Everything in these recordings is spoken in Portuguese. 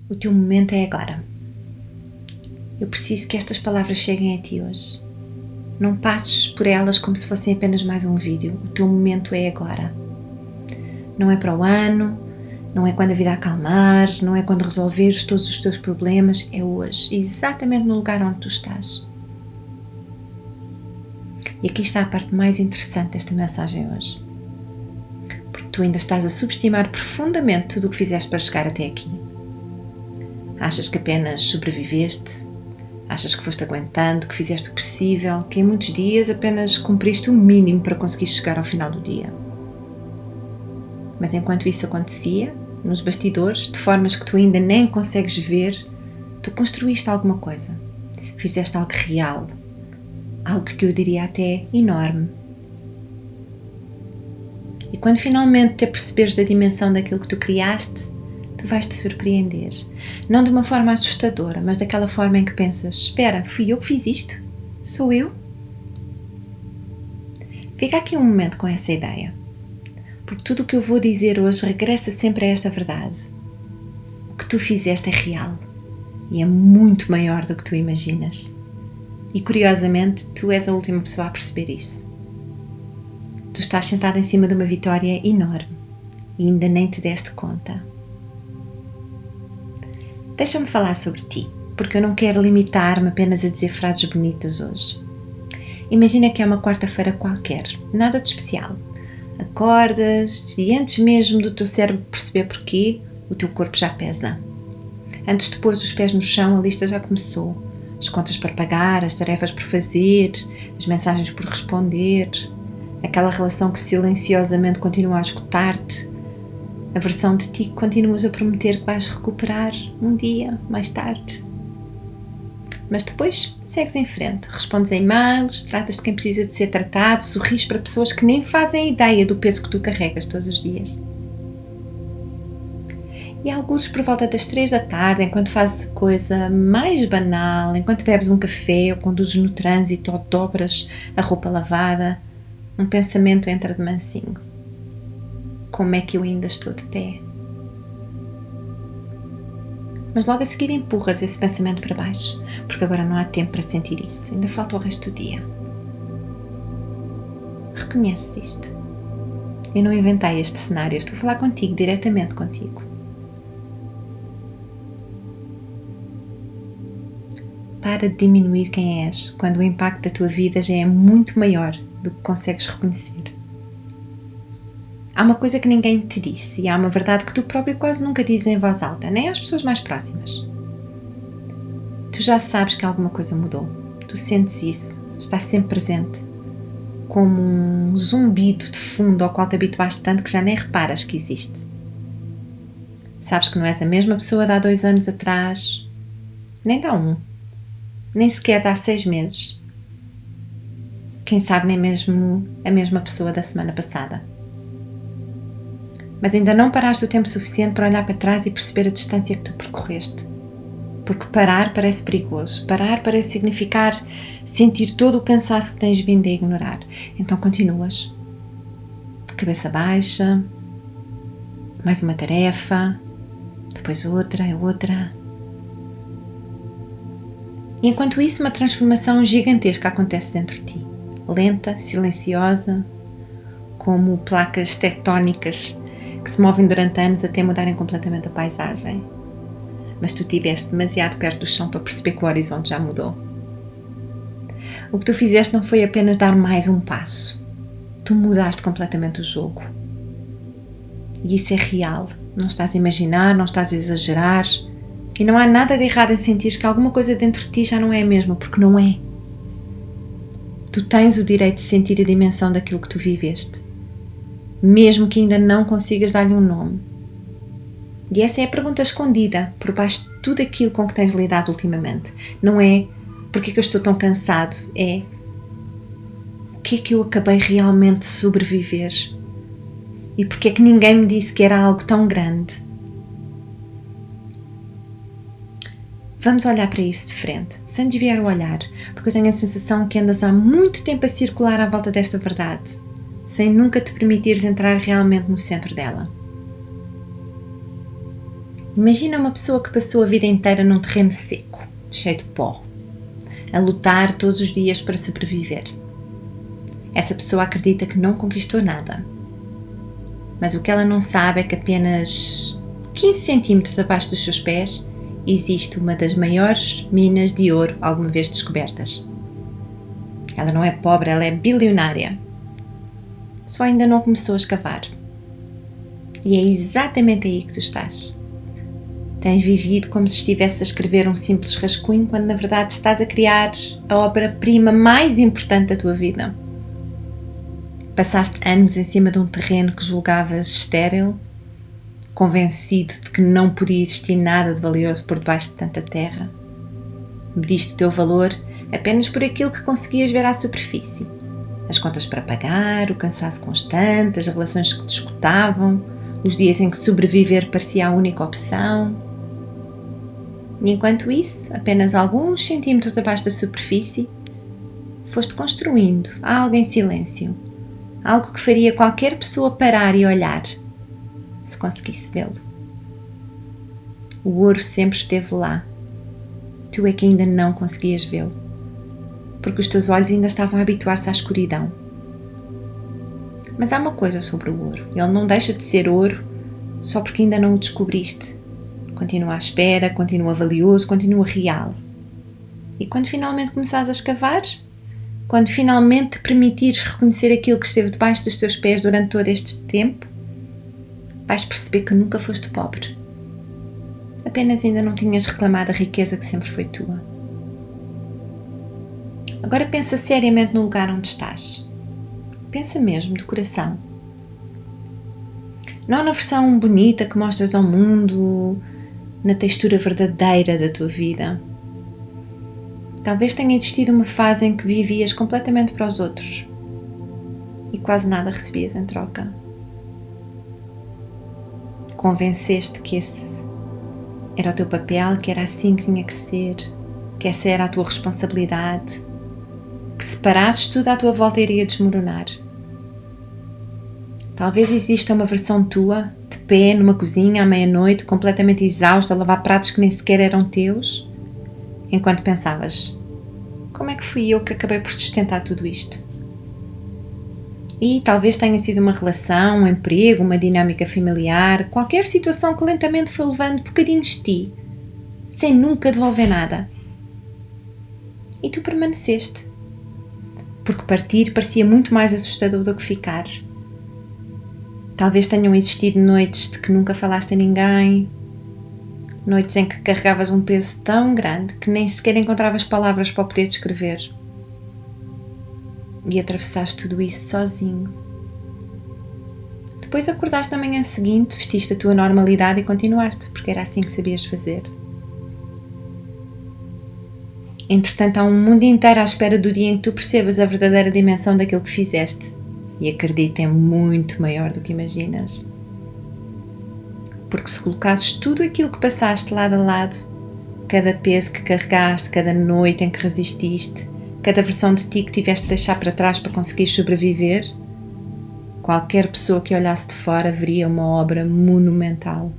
O teu momento é agora. Eu preciso que estas palavras cheguem a ti hoje. Não passes por elas como se fossem apenas mais um vídeo. O teu momento é agora. Não é para o ano, não é quando a vida acalmar, não é quando resolveres todos os teus problemas. É hoje, exatamente no lugar onde tu estás. E aqui está a parte mais interessante desta mensagem hoje. Porque tu ainda estás a subestimar profundamente tudo o que fizeste para chegar até aqui. Achas que apenas sobreviveste, achas que foste aguentando, que fizeste o possível, que em muitos dias apenas cumpriste o mínimo para conseguir chegar ao final do dia. Mas enquanto isso acontecia, nos bastidores, de formas que tu ainda nem consegues ver, tu construíste alguma coisa. Fizeste algo real, algo que eu diria até enorme. E quando finalmente te aperceberes da dimensão daquilo que tu criaste, tu vais te surpreender. Não de uma forma assustadora, mas daquela forma em que pensas: espera, fui eu que fiz isto? Sou eu? Fica aqui um momento com essa ideia. Porque tudo o que eu vou dizer hoje regressa sempre a esta verdade. O que tu fizeste é real e é muito maior do que tu imaginas. E curiosamente, tu és a última pessoa a perceber isso. Tu estás sentado em cima de uma vitória enorme e ainda nem te deste conta. Deixa-me falar sobre ti, porque eu não quero limitar-me apenas a dizer frases bonitas hoje. Imagina que é uma quarta-feira qualquer, nada de especial. Acordas e antes mesmo do teu cérebro perceber porquê, o teu corpo já pesa. Antes de pôr os pés no chão, a lista já começou. As contas para pagar, as tarefas por fazer, as mensagens por responder, aquela relação que silenciosamente continua a escutar-te, a versão de ti que continuas a prometer que vais recuperar um dia mais tarde. Mas depois segues em frente, respondes a e-mails, tratas de quem precisa de ser tratado, sorris para pessoas que nem fazem ideia do peso que tu carregas todos os dias. E alguns por volta das 3 da tarde, enquanto fazes a coisa mais banal, enquanto bebes um café ou conduzes no trânsito ou dobras a roupa lavada, um pensamento entra de mansinho. Como é que eu ainda estou de pé? Mas logo a seguir empurras esse pensamento para baixo, porque agora não há tempo para sentir isso, ainda falta o resto do dia. Reconheces isto. Eu não inventei este cenário, estou a falar contigo, diretamente contigo. Para de diminuir quem és, quando o impacto da tua vida já é muito maior do que consegues reconhecer. Há uma coisa que ninguém te disse e há uma verdade que tu próprio quase nunca dizes em voz alta, nem às pessoas mais próximas. Tu já sabes que alguma coisa mudou. Tu sentes isso, está sempre presente, como um zumbido de fundo ao qual te habituaste tanto que já nem reparas que existe. Sabes que não és a mesma pessoa de há 2 anos atrás, nem de há 1, nem sequer de há 6 meses. Quem sabe nem mesmo a mesma pessoa da semana passada. Mas ainda não paraste o tempo suficiente para olhar para trás e perceber a distância que tu percorreste. Porque parar parece perigoso. Parar parece significar sentir todo o cansaço que tens vindo a ignorar. Então continuas. Cabeça baixa. Mais uma tarefa. Depois outra. E enquanto isso, uma transformação gigantesca acontece dentro de ti. Lenta, silenciosa, como placas tectónicas que se movem durante anos até mudarem completamente a paisagem. Mas tu estiveste demasiado perto do chão para perceber que o horizonte já mudou. O que tu fizeste não foi apenas dar mais um passo. Tu mudaste completamente o jogo. E isso é real. Não estás a imaginar, não estás a exagerar. E não há nada de errado em sentir que alguma coisa dentro de ti já não é a mesma, porque não é. Tu tens o direito de sentir a dimensão daquilo que tu viveste, mesmo que ainda não consigas dar-lhe um nome. E essa é a pergunta escondida por baixo de tudo aquilo com que tens lidado ultimamente. Não é porque é que eu estou tão cansado, é o que é que eu acabei realmente de sobreviver e porque é que ninguém me disse que era algo tão grande. Vamos olhar para isso de frente, sem desviar o olhar, porque eu tenho a sensação que andas há muito tempo a circular à volta desta verdade, sem nunca te permitires entrar realmente no centro dela. Imagina uma pessoa que passou a vida inteira num terreno seco, cheio de pó, a lutar todos os dias para sobreviver. Essa pessoa acredita que não conquistou nada. Mas o que ela não sabe é que apenas 15 centímetros abaixo dos seus pés existe uma das maiores minas de ouro alguma vez descobertas. Ela não é pobre, ela é bilionária. Só ainda não começou a escavar. E é exatamente aí que tu estás. Tens vivido como se estivesse a escrever um simples rascunho, quando na verdade estás a criar a obra-prima mais importante da tua vida. Passaste anos em cima de um terreno que julgavas estéril, convencido de que não podia existir nada de valioso por debaixo de tanta terra. Mediste o teu valor apenas por aquilo que conseguias ver à superfície. As contas para pagar, o cansaço constante, as relações que te esgotavam, os dias em que sobreviver parecia a única opção. E enquanto isso, apenas alguns centímetros abaixo da superfície, foste construindo algo em silêncio. Algo que faria qualquer pessoa parar e olhar, se conseguisse vê-lo. O ouro sempre esteve lá. Tu é que ainda não conseguias vê-lo, porque os teus olhos ainda estavam a habituar-se à escuridão. Mas há uma coisa sobre o ouro. Ele não deixa de ser ouro só porque ainda não o descobriste. Continua à espera, continua valioso, continua real. E quando finalmente começares a escavar, quando finalmente te permitires reconhecer aquilo que esteve debaixo dos teus pés durante todo este tempo, vais perceber que nunca foste pobre. Apenas ainda não tinhas reclamado a riqueza que sempre foi tua. Agora pensa seriamente no lugar onde estás. Pensa mesmo, de coração. Não na versão bonita que mostras ao mundo, na textura verdadeira da tua vida. Talvez tenha existido uma fase em que vivias completamente para os outros e quase nada recebias em troca. Convenceste que esse era o teu papel, que era assim que tinha que ser, que essa era a tua responsabilidade, que se parasses tudo à tua volta iria desmoronar. Talvez exista uma versão tua, de pé, numa cozinha à meia-noite, completamente exausta, a lavar pratos que nem sequer eram teus, enquanto pensavas: como é que fui eu que acabei por sustentar tudo isto? E talvez tenha sido uma relação, um emprego, uma dinâmica familiar, qualquer situação que lentamente foi levando bocadinhos de ti, sem nunca devolver nada. E tu permaneceste, porque partir parecia muito mais assustador do que ficar. Talvez tenham existido noites de que nunca falaste a ninguém, noites em que carregavas um peso tão grande que nem sequer encontravas palavras para o poder descrever. E atravessaste tudo isso sozinho. Depois acordaste na manhã seguinte, vestiste a tua normalidade e continuaste, porque era assim que sabias fazer. Entretanto, há um mundo inteiro à espera do dia em que tu percebas a verdadeira dimensão daquilo que fizeste. E acredita, é muito maior do que imaginas. Porque se colocasses tudo aquilo que passaste lado a lado, cada peso que carregaste, cada noite em que resististe, cada versão de ti que tiveste de deixar para trás para conseguir sobreviver, qualquer pessoa que olhasse de fora veria uma obra monumental.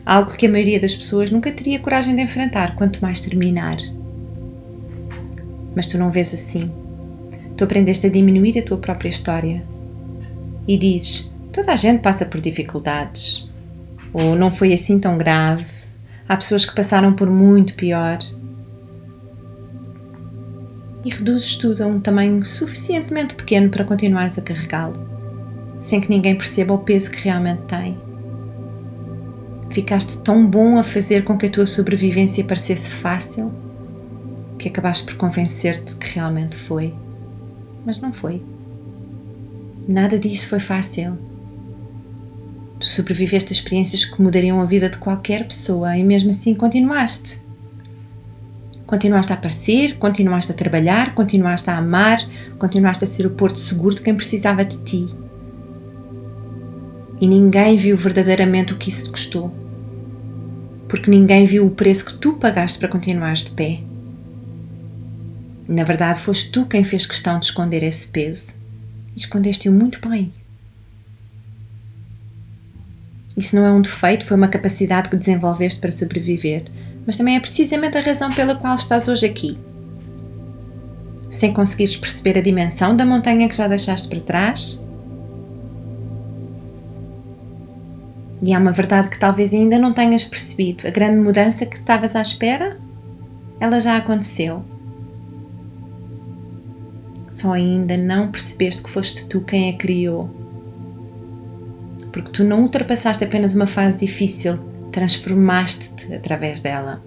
Algo que a maioria das pessoas nunca teria coragem de enfrentar, quanto mais terminar. Mas tu não vês assim. Tu aprendeste a diminuir a tua própria história. E dizes: toda a gente passa por dificuldades. Ou não foi assim tão grave. Há pessoas que passaram por muito pior. E reduzes tudo a um tamanho suficientemente pequeno para continuares a carregá-lo, sem que ninguém perceba o peso que realmente tem. Ficaste tão bom a fazer com que a tua sobrevivência parecesse fácil, que acabaste por convencer-te que realmente foi. Mas não foi. Nada disso foi fácil. Tu sobreviveste a experiências que mudariam a vida de qualquer pessoa e mesmo assim continuaste. Continuaste a aparecer, continuaste a trabalhar, continuaste a amar, continuaste a ser o porto seguro de quem precisava de ti. E ninguém viu verdadeiramente o que isso te custou. Porque ninguém viu o preço que tu pagaste para continuares de pé. Na verdade, foste tu quem fez questão de esconder esse peso. E escondeste-o muito bem. Isso não é um defeito, foi uma capacidade que desenvolveste para sobreviver, mas também é precisamente a razão pela qual estás hoje aqui. Sem conseguires perceber a dimensão da montanha que já deixaste para trás. E há uma verdade que talvez ainda não tenhas percebido. A grande mudança que estavas à espera, ela já aconteceu. Só ainda não percebeste que foste tu quem a criou. Porque tu não ultrapassaste apenas uma fase difícil, transformaste-te através dela.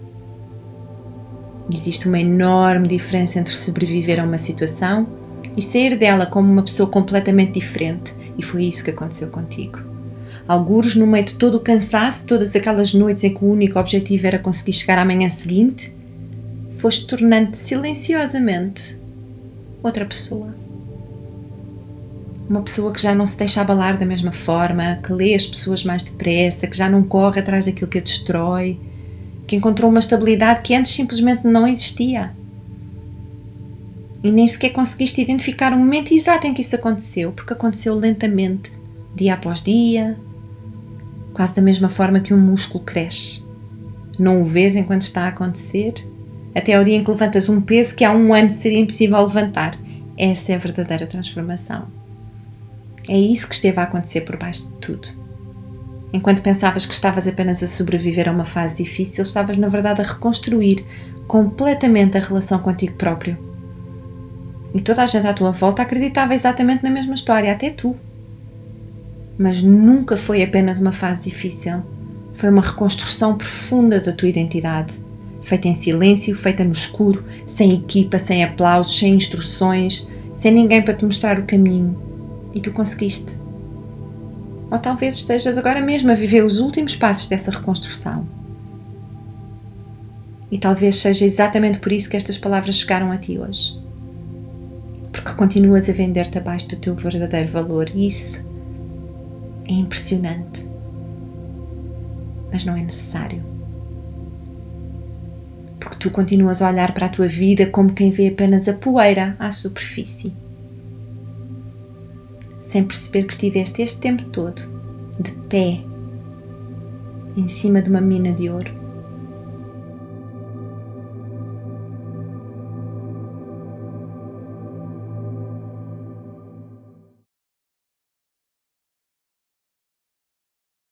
Existe uma enorme diferença entre sobreviver a uma situação e sair dela como uma pessoa completamente diferente, e foi isso que aconteceu contigo. Algures, no meio de todo o cansaço, todas aquelas noites em que o único objetivo era conseguir chegar à manhã seguinte, foste tornando-te silenciosamente outra pessoa. Uma pessoa que já não se deixa abalar da mesma forma, que lê as pessoas mais depressa, que já não corre atrás daquilo que a destrói, que encontrou uma estabilidade que antes simplesmente não existia. E nem sequer conseguiste identificar o momento exato em que isso aconteceu, porque aconteceu lentamente, dia após dia, quase da mesma forma que um músculo cresce. Não o vês enquanto está a acontecer, até ao dia em que levantas um peso que há um ano seria impossível levantar. Essa é a verdadeira transformação. É isso que esteve a acontecer por baixo de tudo. Enquanto pensavas que estavas apenas a sobreviver a uma fase difícil, estavas na verdade a reconstruir completamente a relação contigo próprio. E toda a gente à tua volta acreditava exatamente na mesma história, até tu. Mas nunca foi apenas uma fase difícil. Foi uma reconstrução profunda da tua identidade, feita em silêncio, feita no escuro, sem equipa, sem aplausos, sem instruções, sem ninguém para te mostrar o caminho. E tu conseguiste. Ou talvez estejas agora mesmo a viver os últimos passos dessa reconstrução. E talvez seja exatamente por isso que estas palavras chegaram a ti hoje. Porque continuas a vender-te abaixo do teu verdadeiro valor. E isso é impressionante. Mas não é necessário. Porque tu continuas a olhar para a tua vida como quem vê apenas a poeira à superfície. Sem perceber que estiveste este tempo todo de pé em cima de uma mina de ouro.